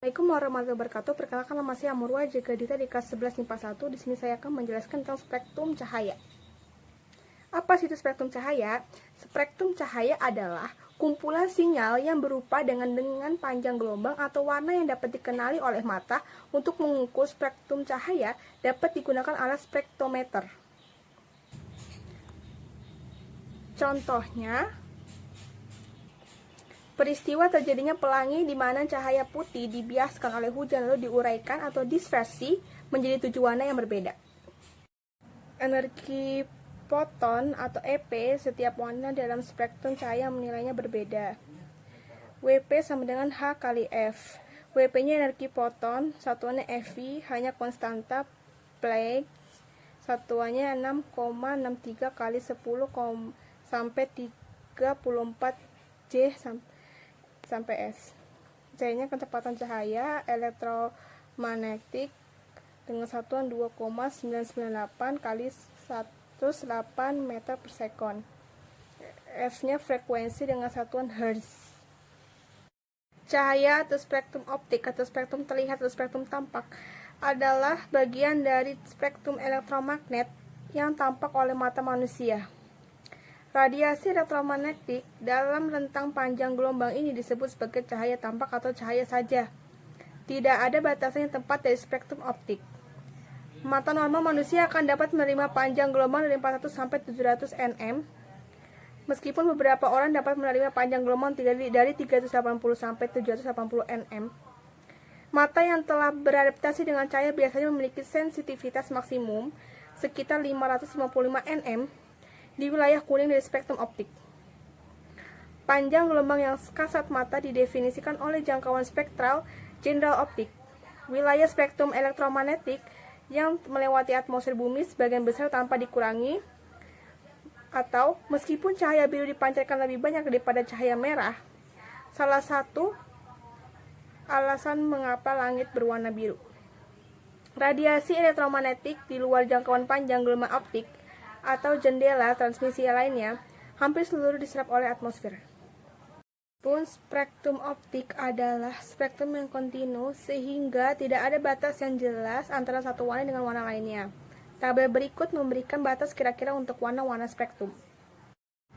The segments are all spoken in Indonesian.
Assalamualaikum warahmatullahi wabarakatuh. Perkenalkan, nama saya Amurwa Jagadita di kelas 11 MIPA 1. Di sini saya akan menjelaskan tentang spektrum cahaya. Apa sih itu spektrum cahaya? Spektrum cahaya adalah kumpulan sinyal yang berupa dengan panjang gelombang atau warna yang dapat dikenali oleh mata. Untuk mengukur spektrum cahaya dapat digunakan alat spektrometer. Contohnya, peristiwa terjadinya pelangi di mana cahaya putih dibiaskan oleh hujan lalu diuraikan atau dispersi menjadi 7 warna yang berbeda. Energi foton atau EP setiap warna dalam spektrum cahaya menilainya berbeda. WP sama dengan H kali F. WP-nya energi foton, satuannya FV, hanya konstanta Planck, satuannya 6,63 kali 10 sampai 34 J sampai S. C-nya kecepatan cahaya elektromagnetik dengan satuan 2,998 kali 108 meter per sekon. F-nya frekuensi dengan satuan Hertz. Cahaya atau spektrum optik atau spektrum terlihat atau spektrum tampak adalah bagian dari spektrum elektromagnet yang tampak oleh mata manusia. Radiasi elektromagnetik dalam rentang panjang gelombang ini disebut sebagai cahaya tampak atau cahaya saja. Tidak ada batasan yang tepat dari spektrum optik. Mata normal manusia akan dapat menerima panjang gelombang dari 400 sampai 700 nm, meskipun beberapa orang dapat menerima panjang gelombang dari 380 sampai 780 nm. Mata yang telah beradaptasi dengan cahaya biasanya memiliki sensitivitas maksimum sekitar 555 nm di wilayah kuning dari spektrum optik. Panjang gelombang yang kasat mata didefinisikan oleh jangkauan spektral general optik. Wilayah spektrum elektromagnetik yang melewati atmosfer bumi sebagian besar tanpa dikurangi, atau meskipun cahaya biru dipancarkan lebih banyak daripada cahaya merah. Salah satu alasan mengapa langit berwarna biru. Radiasi elektromagnetik di luar jangkauan panjang gelombang optik atau jendela transmisi lainnya hampir seluruh diserap oleh atmosfer. Pun spektrum optik adalah spektrum yang kontinu sehingga tidak ada batas yang jelas antara satu warna dengan warna lainnya. Tabel berikut memberikan batas kira-kira untuk warna-warna spektrum.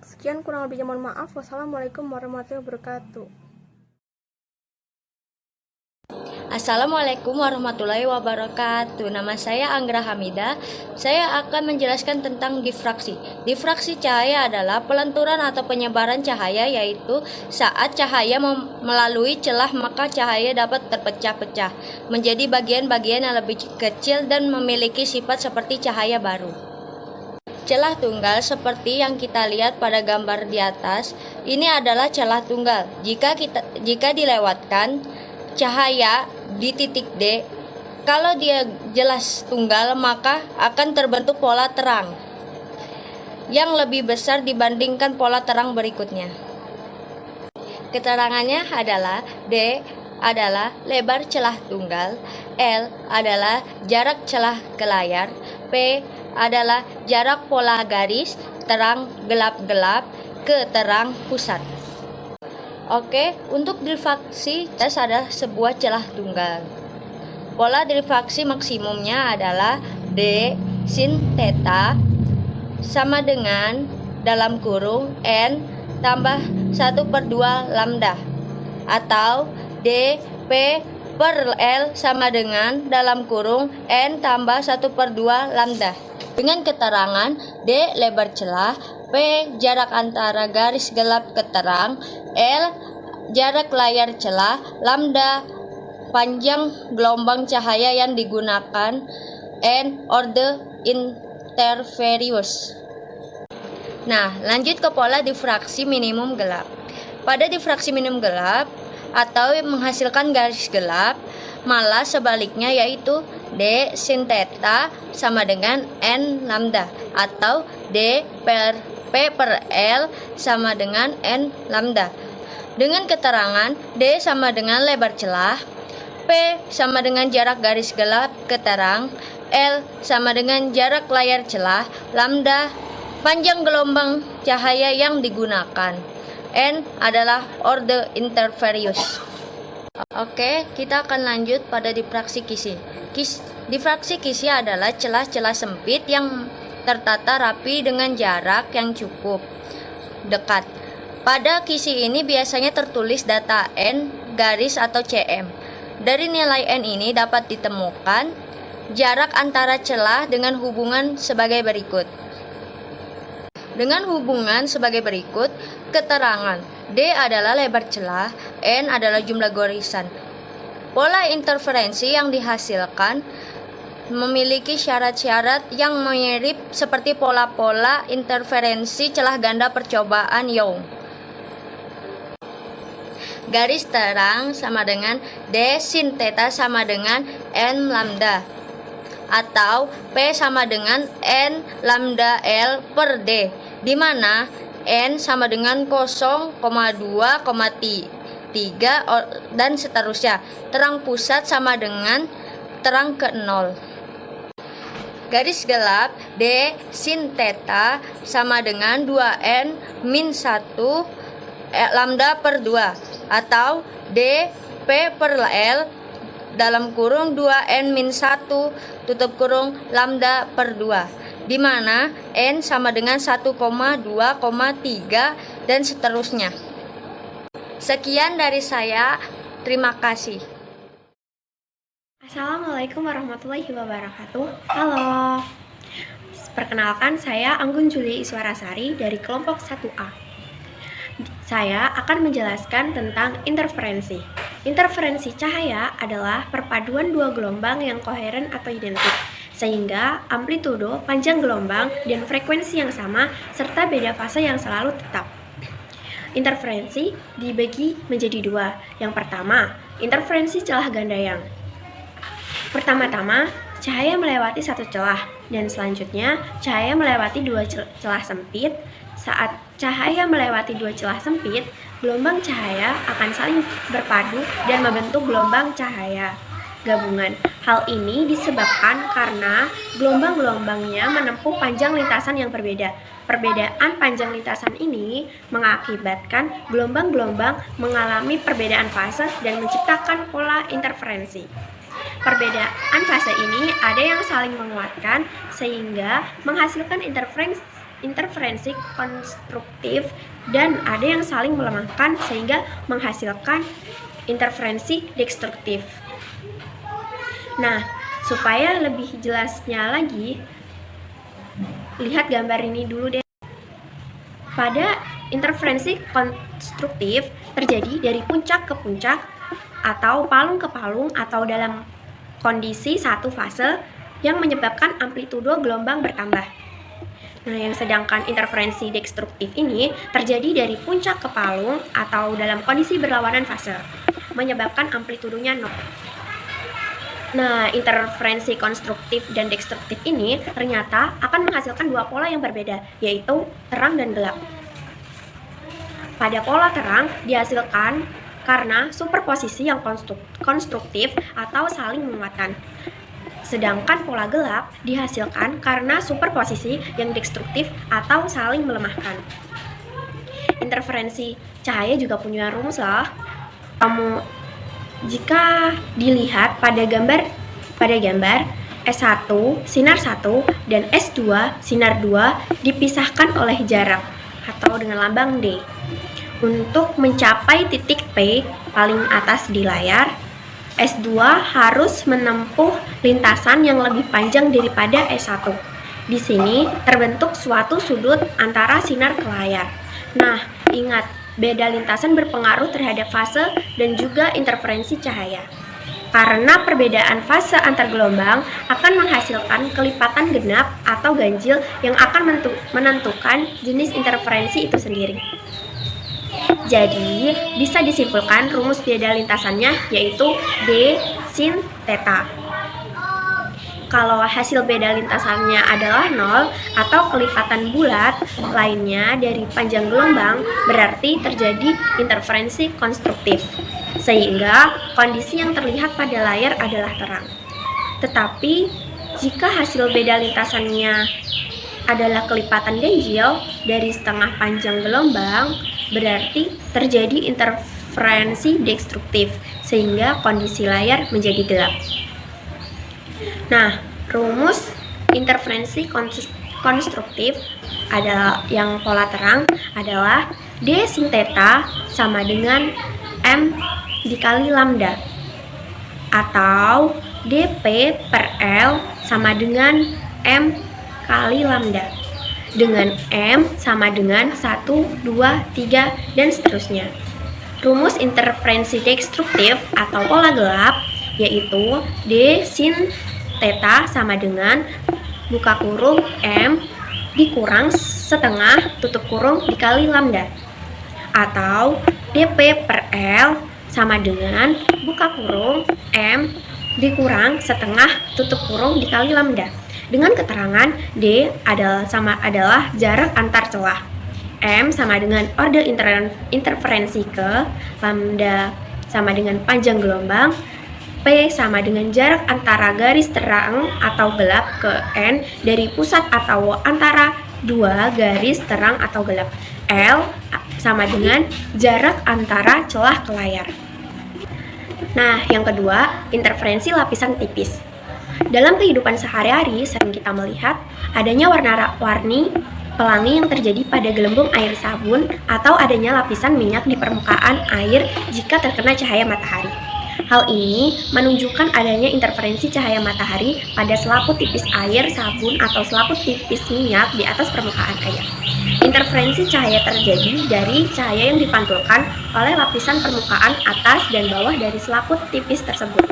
Sekian, kurang lebihnya mohon maaf. Wassalamualaikum warahmatullahi wabarakatuh. Assalamualaikum warahmatullahi wabarakatuh. Nama saya Anggra Hamidah. Saya akan menjelaskan tentang difraksi. Difraksi cahaya adalah pelenturan atau penyebaran cahaya, yaitu saat cahaya melalui celah maka cahaya dapat terpecah-pecah menjadi bagian-bagian yang lebih kecil dan memiliki sifat seperti cahaya baru. Celah tunggal seperti yang kita lihat pada gambar di atas, ini adalah celah tunggal. Jika dilewatkan cahaya di titik D, kalau dia jelas tunggal maka akan terbentuk pola terang yang lebih besar dibandingkan pola terang berikutnya. Keterangannya adalah D adalah lebar celah tunggal, L adalah jarak celah ke layar, P adalah jarak pola garis terang gelap-gelap ke terang pusat. Oke, untuk difraksi tes ada sebuah celah tunggal. Pola difraksi maksimumnya adalah D sin theta sama dengan dalam kurung N tambah 1/2 lambda, atau D P per L sama dengan dalam kurung N tambah 1/2 lambda. Dengan keterangan D lebar celah, P jarak antara garis gelap ke terang, L jarak layar celah, lambda panjang gelombang cahaya yang digunakan, N order interference. Nah, lanjut ke pola difraksi minimum gelap. Pada difraksi minimum gelap atau menghasilkan garis gelap, malah sebaliknya, yaitu D sin theta sama dengan N lambda, atau D per P per L sama dengan N lambda. Dengan keterangan D sama dengan lebar celah, P sama dengan jarak garis gelap ke terang, L sama dengan jarak layar celah, lambda panjang gelombang cahaya yang digunakan, N adalah order interference. Oke, kita akan lanjut pada difraksi kisi. Difraksi kisi adalah celah-celah sempit yang tertata rapi dengan jarak yang cukup dekat. Pada kisi ini biasanya tertulis data N garis atau cm. Dari nilai N ini dapat ditemukan jarak antara celah dengan hubungan sebagai berikut. Dengan hubungan sebagai berikut, keterangan D adalah lebar celah, N adalah jumlah garisan. Pola interferensi yang dihasilkan memiliki syarat-syarat yang mirip seperti pola-pola interferensi celah ganda percobaan Young. Garis terang sama dengan D sin theta sama dengan N lambda, atau P sama dengan N lambda L per D, di mana N sama dengan 0,2,3 dan seterusnya. Terang pusat sama dengan terang ke 0. Garis gelap D sin theta sama dengan 2N min 1 lambda per 2, atau D P per L dalam kurung 2N min 1 tutup kurung lambda per 2, di mana N sama dengan 1,2,3 dan seterusnya. Sekian dari saya, terima kasih. Assalamualaikum warahmatullahi wabarakatuh. Halo, perkenalkan saya Anggun Juli Iswarasari dari kelompok 1A. Saya akan menjelaskan tentang interferensi. Interferensi cahaya adalah perpaduan dua gelombang yang koheren atau identik, sehingga amplitudo, panjang gelombang, dan frekuensi yang sama, serta beda fase yang selalu tetap. Interferensi dibagi menjadi dua. Yang pertama, interferensi celah gandayang. Pertama-tama, cahaya melewati satu celah, dan selanjutnya cahaya melewati dua celah sempit. Saat cahaya melewati dua celah sempit, gelombang cahaya akan saling berpadu dan membentuk gelombang cahaya gabungan. Hal ini disebabkan karena gelombang-gelombangnya menempuh panjang lintasan yang berbeda. Perbedaan panjang lintasan ini mengakibatkan gelombang-gelombang mengalami perbedaan fase dan menciptakan pola interferensi. Perbedaan fase ini ada yang saling menguatkan sehingga menghasilkan interferensi konstruktif, dan ada yang saling melemahkan sehingga menghasilkan interferensi destruktif. Nah, supaya lebih jelasnya lagi, lihat gambar ini dulu deh. Pada interferensi konstruktif terjadi dari puncak ke puncak atau palung ke palung atau dalam kondisi satu fase yang menyebabkan amplitudo gelombang bertambah. Nah, yang sedangkan interferensi destruktif ini terjadi dari puncak ke palung atau dalam kondisi berlawanan fase, menyebabkan amplitudonya 0. Nah, interferensi konstruktif dan destruktif ini ternyata akan menghasilkan dua pola yang berbeda, yaitu terang dan gelap. Pada pola terang dihasilkan karena superposisi yang konstruktif atau saling menguatkan. Sedangkan pola gelap dihasilkan karena superposisi yang destruktif atau saling melemahkan. Interferensi cahaya juga punya rumus loh. Jika dilihat pada gambar S1 sinar 1 dan S2 sinar 2 dipisahkan oleh jarak atau dengan lambang D. Untuk mencapai titik P paling atas di layar, S2 harus menempuh lintasan yang lebih panjang daripada S1. Di sini terbentuk suatu sudut antara sinar ke layar. Nah, ingat, beda lintasan berpengaruh terhadap fase dan juga interferensi cahaya. Karena perbedaan fase antar gelombang akan menghasilkan kelipatan genap atau ganjil yang akan menentukan jenis interferensi itu sendiri. Jadi, bisa disimpulkan rumus beda lintasannya yaitu D sin theta. Kalau hasil beda lintasannya adalah 0 atau kelipatan bulat lainnya dari panjang gelombang, berarti terjadi interferensi konstruktif, sehingga kondisi yang terlihat pada layar adalah terang. Tetapi, jika hasil beda lintasannya adalah kelipatan ganjil dari setengah panjang gelombang, berarti terjadi interferensi destruktif, sehingga kondisi layar menjadi gelap. Nah, rumus interferensi konstruktif adalah yang pola terang adalah D sin theta sama dengan M dikali lambda, atau dP per L sama dengan M kali lambda, dengan M sama dengan 1, 2, 3, dan seterusnya. Rumus interferensi destruktif atau pola gelap yaitu D sin theta sama dengan buka kurung M dikurang setengah tutup kurung dikali lambda, atau dP per L sama dengan buka kurung M dikurang setengah tutup kurung dikali lambda, dengan keterangan D adalah jarak antar celah, M sama dengan order interferensi ke, lambda sama dengan panjang gelombang, P sama dengan jarak antara garis terang atau gelap ke N dari pusat atau antara dua garis terang atau gelap, L sama dengan jarak antara celah ke layar. Nah, yang kedua, interferensi lapisan tipis. Dalam kehidupan sehari-hari sering kita melihat adanya warna-warni pelangi yang terjadi pada gelembung air sabun atau adanya lapisan minyak di permukaan air jika terkena cahaya matahari. Hal ini menunjukkan adanya interferensi cahaya matahari pada selaput tipis air sabun atau selaput tipis minyak di atas permukaan air. Interferensi cahaya terjadi dari cahaya yang dipantulkan oleh lapisan permukaan atas dan bawah dari selaput tipis tersebut.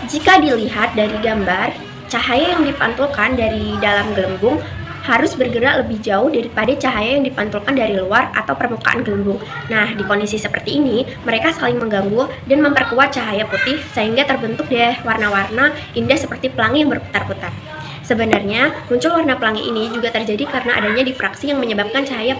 Jika dilihat dari gambar, cahaya yang dipantulkan dari dalam gelembung harus bergerak lebih jauh daripada cahaya yang dipantulkan dari luar atau permukaan gelembung. Nah, di kondisi seperti ini, mereka saling mengganggu dan memperkuat cahaya putih sehingga terbentuk deh warna-warna indah seperti pelangi yang berputar-putar. Sebenarnya, muncul warna pelangi ini juga terjadi karena adanya difraksi yang menyebabkan cahaya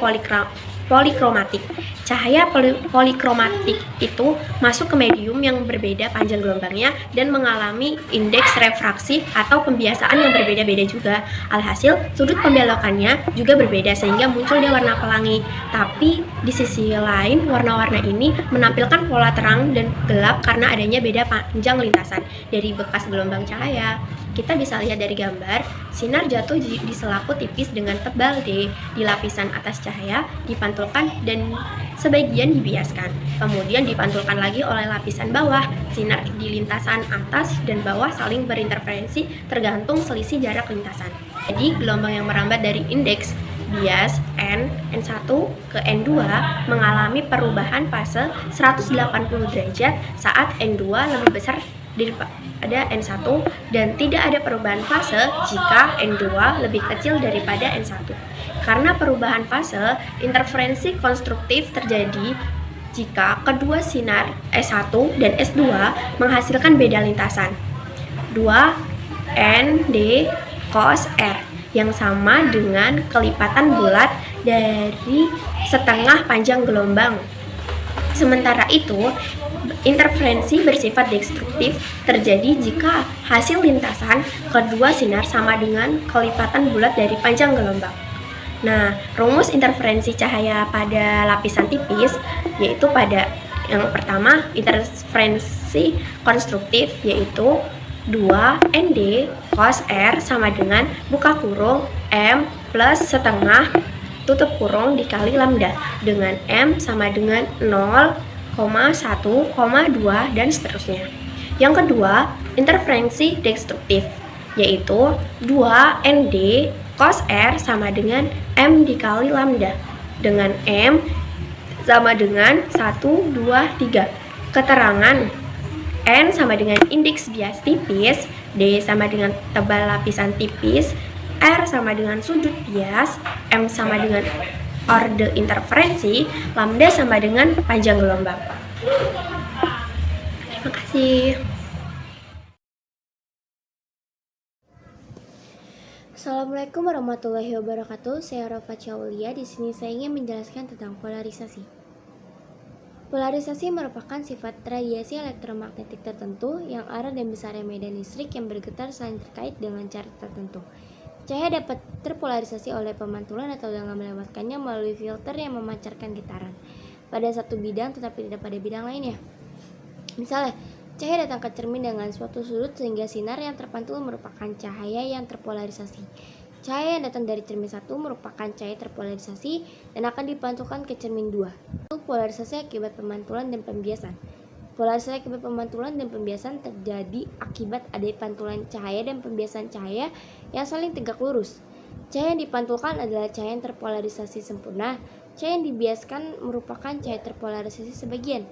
polikromatik. Cahaya polikromatik itu masuk ke medium yang berbeda panjang gelombangnya dan mengalami indeks refraksi atau pembiasaan yang berbeda-beda juga. Alhasil, sudut pembelokannya juga berbeda sehingga muncul dia warna pelangi. Tapi di sisi lain, warna-warna ini menampilkan pola terang dan gelap karena adanya beda panjang lintasan dari bekas gelombang cahaya. Kita bisa lihat dari gambar, sinar jatuh di selaput tipis dengan tebal D di lapisan atas cahaya dipantulkan dan sebagian dibiaskan. Kemudian dipantulkan lagi oleh lapisan bawah. Sinar di lintasan atas dan bawah saling berinterferensi tergantung selisih jarak lintasan. Jadi gelombang yang merambat dari indeks bias N1 ke N2 mengalami perubahan fase 180 derajat saat N2 lebih besar daripada N1 dan tidak ada perubahan fase jika N2 lebih kecil daripada N1. Karena perubahan fase, interferensi konstruktif terjadi jika kedua sinar S1 dan S2 menghasilkan beda lintasan 2 ND cos R yang sama dengan kelipatan bulat dari setengah panjang gelombang. Sementara itu, interferensi bersifat destruktif terjadi jika hasil lintasan kedua sinar sama dengan kelipatan bulat dari panjang gelombang. Nah, rumus interferensi cahaya pada lapisan tipis yaitu pada yang pertama interferensi konstruktif yaitu 2 ND cos R sama dengan buka kurung M plus setengah tutup kurung dikali lambda dengan M sama dengan 0,1,2 dan seterusnya. Yang kedua, interferensi destruktif yaitu 2 ND cos R sama dengan M dikali lambda dengan M sama dengan 1, 2, 3. Keterangan N sama dengan indeks bias tipis, D sama dengan tebal lapisan tipis, R sama dengan sudut bias, M sama dengan order interferensi, lambda sama dengan panjang gelombang. Terima kasih. Assalamualaikum warahmatullahi wabarakatuh. Saya Rafa Chaulia. Di sini saya ingin menjelaskan tentang polarisasi. Polarisasi merupakan sifat radiasi elektromagnetik tertentu yang arah dan besarnya medan listrik yang bergetar saling terkait dengan cara tertentu. Cahaya dapat terpolarisasi oleh pemantulan atau dengan melewatkannya melalui filter yang memancarkan getaran. pada satu bidang tetapi tidak pada bidang lainnya. Misalnya, cahaya datang ke cermin dengan suatu sudut sehingga sinar yang terpantul merupakan cahaya yang terpolarisasi. Cahaya yang datang dari cermin 1 merupakan cahaya terpolarisasi dan akan dipantulkan ke cermin 2. Polarisasi akibat pemantulan dan pembiasan. Polarisasi akibat pemantulan dan pembiasan terjadi akibat adanya pantulan cahaya dan pembiasan cahaya yang saling tegak lurus. Cahaya yang dipantulkan adalah cahaya yang terpolarisasi sempurna. Cahaya yang dibiaskan merupakan cahaya terpolarisasi sebagian.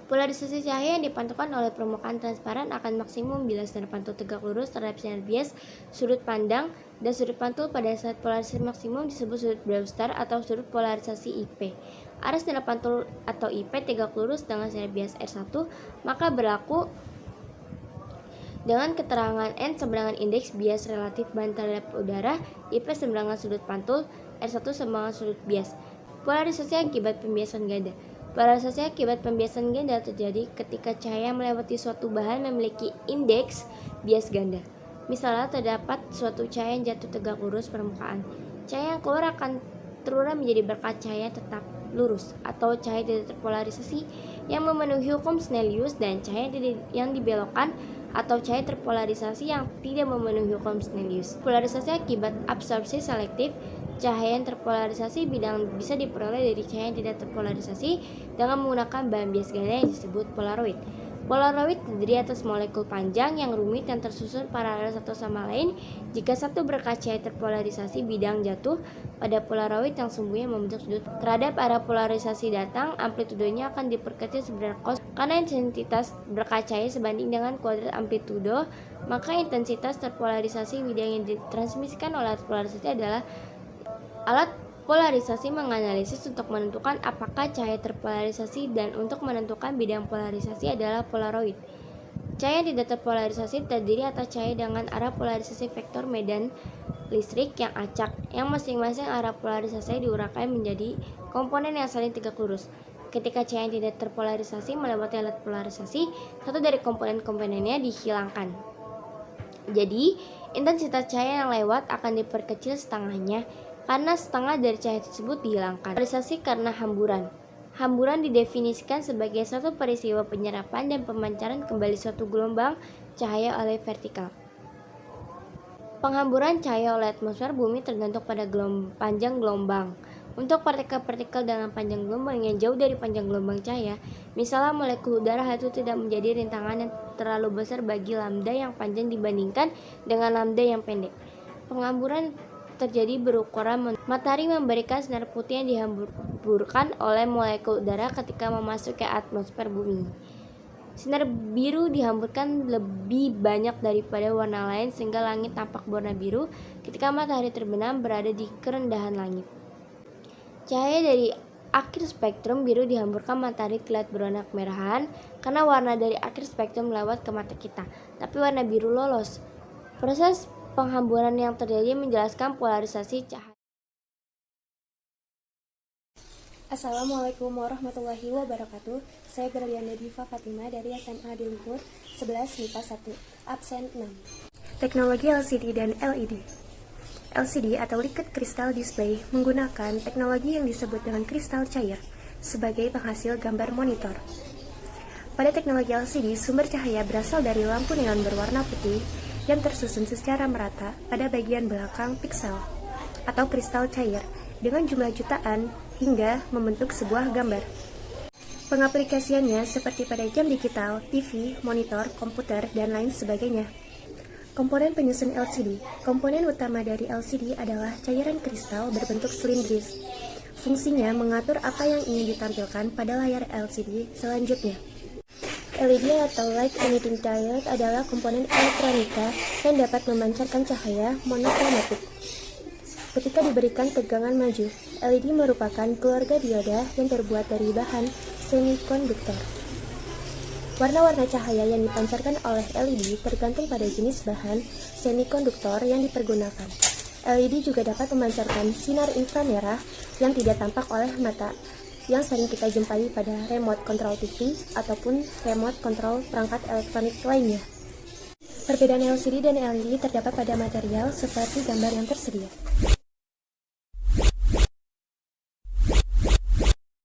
Polarisasi cahaya yang dipantulkan oleh permukaan transparan akan maksimum bila sinar pantul tegak lurus terhadap sinar bias, sudut pandang, dan sudut pantul pada saat polarisasi maksimum disebut sudut Brewster atau sudut polarisasi IP. Arah sinar pantul atau IP tegak lurus dengan sinar bias R1, maka berlaku dengan keterangan N sama dengan indeks bias relatif bahan terhadap udara, IP sama dengan sudut pantul, R1 sama dengan sudut bias. Polarisasi akibat pembiasan ganda. Polarisasi akibat pembiasan ganda terjadi ketika cahaya melewati suatu bahan memiliki indeks bias ganda. Misalnya terdapat suatu cahaya yang jatuh tegak lurus permukaan. Cahaya yang keluar akan terurai menjadi berkat cahaya tetap lurus atau cahaya tidak terpolarisasi yang memenuhi hukum Snellius, dan cahaya yang dibelokkan atau cahaya terpolarisasi yang tidak memenuhi hukum Snellius. Polarisasi akibat absorpsi selektif. Cahaya yang terpolarisasi bidang bisa diperoleh dari cahaya yang tidak terpolarisasi dengan menggunakan bahan bias ganda yang disebut polaroid. Polaroid terdiri atas molekul panjang yang rumit yang tersusun paralel satu sama lain. Jika satu berkat cahaya terpolarisasi bidang jatuh pada polaroid yang sumbunya membentuk sudut terhadap arah polarisasi datang, amplitudenya akan diperkecil sebenarnya cos karena intensitas berkat cahaya sebanding dengan kuadrat amplitudo, maka intensitas terpolarisasi bidang yang ditransmisikan oleh polarisasi adalah alat polarisasi menganalisis untuk menentukan apakah cahaya terpolarisasi, dan untuk menentukan bidang polarisasi adalah polaroid. Cahaya yang tidak terpolarisasi terdiri atas cahaya dengan arah polarisasi vektor medan listrik yang acak, yang masing-masing arah polarisasi diuraikan menjadi komponen yang saling tegak lurus. Ketika cahaya yang tidak terpolarisasi melewati alat polarisasi, satu dari komponen-komponennya dihilangkan. Jadi, intensitas cahaya yang lewat akan diperkecil setengahnya, karena setengah dari cahaya tersebut dihilangkan. Polarisasi karena hamburan. Hamburan didefinisikan sebagai suatu peristiwa penyerapan dan pemancaran kembali suatu gelombang cahaya oleh vertikal. Penghamburan cahaya oleh atmosfer bumi tergantung pada panjang gelombang. Untuk partikel-partikel dengan panjang gelombang yang jauh dari panjang gelombang cahaya, misalnya molekul udara, hal itu tidak menjadi rintangan yang terlalu besar bagi lambda yang panjang dibandingkan dengan lambda yang pendek. Penghamburan terjadi berukuran matahari memberikan sinar putih yang dihamburkan oleh molekul udara ketika memasuki atmosfer bumi. Sinar biru dihamburkan lebih banyak daripada warna lain sehingga langit tampak berwarna biru ketika matahari terbenam berada di kerendahan langit. Cahaya dari akhir spektrum biru dihamburkan matahari terlihat berwarna kemerahan karena warna dari akhir spektrum melewat ke mata kita, tapi warna biru lolos. Proses penghamburan yang terjadi menjelaskan polarisasi cahaya. Assalamualaikum warahmatullahi wabarakatuh. Saya Berliana Diva Fatima dari SMA di Luhur 11 MIPA 1, absen 6. Teknologi LCD dan LED. LCD atau Liquid Crystal Display menggunakan teknologi yang disebut dengan kristal cair sebagai penghasil gambar monitor. Pada teknologi LCD, sumber cahaya berasal dari lampu neon berwarna putih yang tersusun secara merata pada bagian belakang piksel atau kristal cair dengan jumlah jutaan hingga membentuk sebuah gambar. Pengaplikasiannya seperti pada jam digital, TV, monitor, komputer, dan lain sebagainya. Komponen penyusun LCD. Komponen utama dari LCD adalah cairan kristal berbentuk silindris. Fungsinya mengatur apa yang ingin ditampilkan pada layar LCD selanjutnya. LED atau Light Emitting Diode adalah komponen elektronika yang dapat memancarkan cahaya monokromatik. Ketika diberikan tegangan maju, LED merupakan keluarga dioda yang terbuat dari bahan semikonduktor. Warna-warna cahaya yang dipancarkan oleh LED tergantung pada jenis bahan semikonduktor yang dipergunakan. LED juga dapat memancarkan sinar inframerah yang tidak tampak oleh mata, yang sering kita jumpai pada remote control TV ataupun remote control perangkat elektronik lainnya. Perbedaan LCD dan LED terdapat pada material seperti gambar yang tersedia.